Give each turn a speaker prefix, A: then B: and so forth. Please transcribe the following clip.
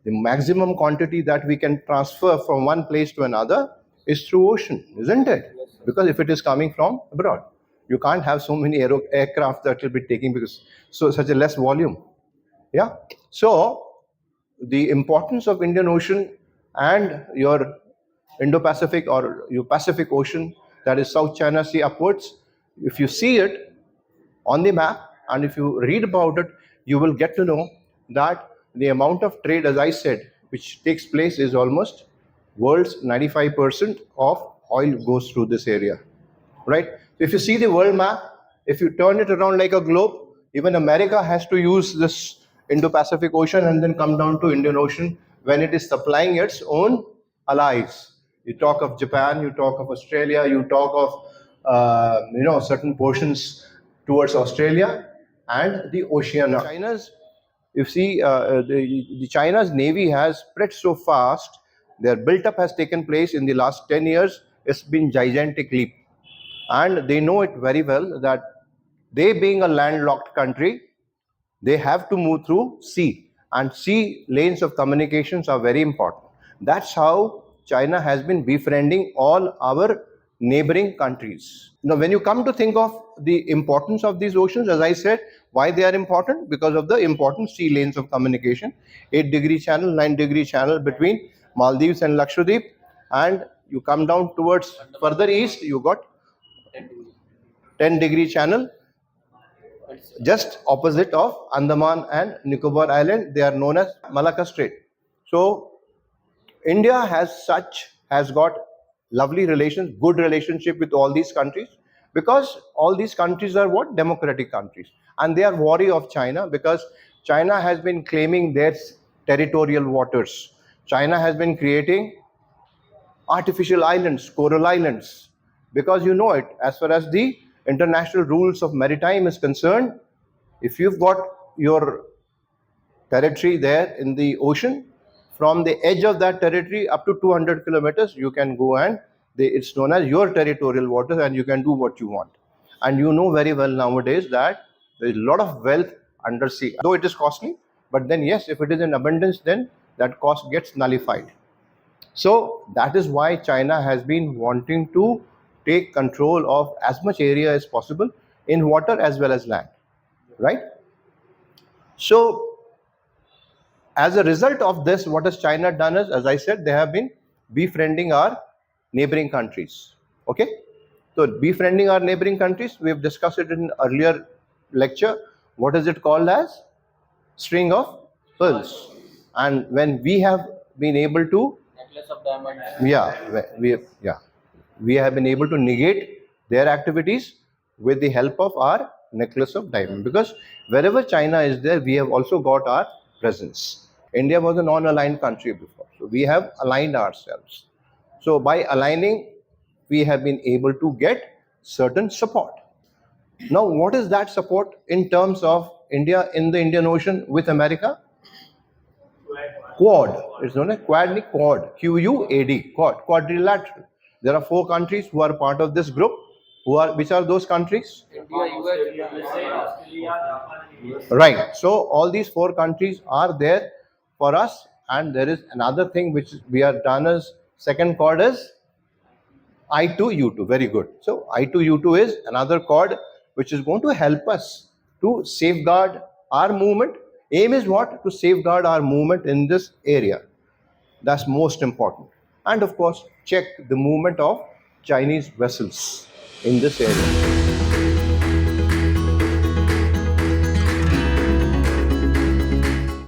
A: The maximum quantity that we can transfer from one place to another is through ocean, isn't it? Because if it is coming from abroad, you can't have so many aircraft that will be taking because such a less volume. Yeah. So the importance of Indian Ocean and your Indo-Pacific or your Pacific Ocean, that is South China Sea upwards, if you see it on the map and if you read about it, you will get to know that the amount of trade, as I said, which takes place is almost world's 95% of oil goes through this area, right? If you see the world map, if you turn it around like a globe, even America has to use this Indo-Pacific Ocean and then come down to Indian Ocean when it is supplying its own allies. You talk of Japan, you talk of Australia, you talk of certain portions towards Australia and the Oceania. China's, you see, the China's navy has spread so fast. Their build-up has taken place in the last 10 years. It's been gigantic leap, and they know it very well that they, being a landlocked country, they have to move through sea, and sea lanes of communications are very important. That's how China has been befriending all our neighboring countries. Now, when you come to think of the importance of these oceans, as I said, why they are important? Because of the important sea lanes of communication, 8-degree channel, 9-degree channel between Maldives and Lakshadweep, and you come down towards further east, you got 10-degree channel just opposite of Andaman and Nicobar Island. They are known as Malacca Strait. So India has got lovely relations, good relationship with all these countries, because all these countries are what? Democratic countries, and they are wary of China because China has been claiming their territorial waters. China has been creating artificial islands, coral islands, because you know it, as far as the international rules of maritime is concerned, if you've got your territory there in the ocean, from the edge of that territory up to 200 kilometers, you can go and it's known as your territorial waters, and you can do what you want. And you know very well nowadays that there is a lot of wealth under sea, though it is costly, but then yes, if it is in abundance, then that cost gets nullified. So that is why China has been wanting to take control of as much area as possible in water as well as land, right? So as a result of this, what has China done is, as I said, they have been befriending our neighboring countries. Okay, so befriending our neighboring countries, we have discussed it in earlier lecture. What is it called as? String of pearls. And when we have been able to,
B: necklace of diamonds.
A: We have been able to negate their activities with the help of our necklace of diamond, because wherever China is there, we have also got our presence. India was a non-aligned country before, so we have aligned ourselves. So by aligning, we have been able to get certain support. Now, what is that support in terms of India in the Indian Ocean with America? Quad. It's known as Quad, Q-U-A-D, Quad, quadrilateral. There are 4 countries who are part of this group. Which are those countries?
B: India, USA,
A: Right. So all these 4 countries are there for us, and there is another thing which we are done as second chord is I2U2. Very good. So I2U2 is another chord which is going to help us to safeguard our movement. Aim is what? To safeguard our movement in this area. That's most important. And of course, check the movement of Chinese vessels in this area.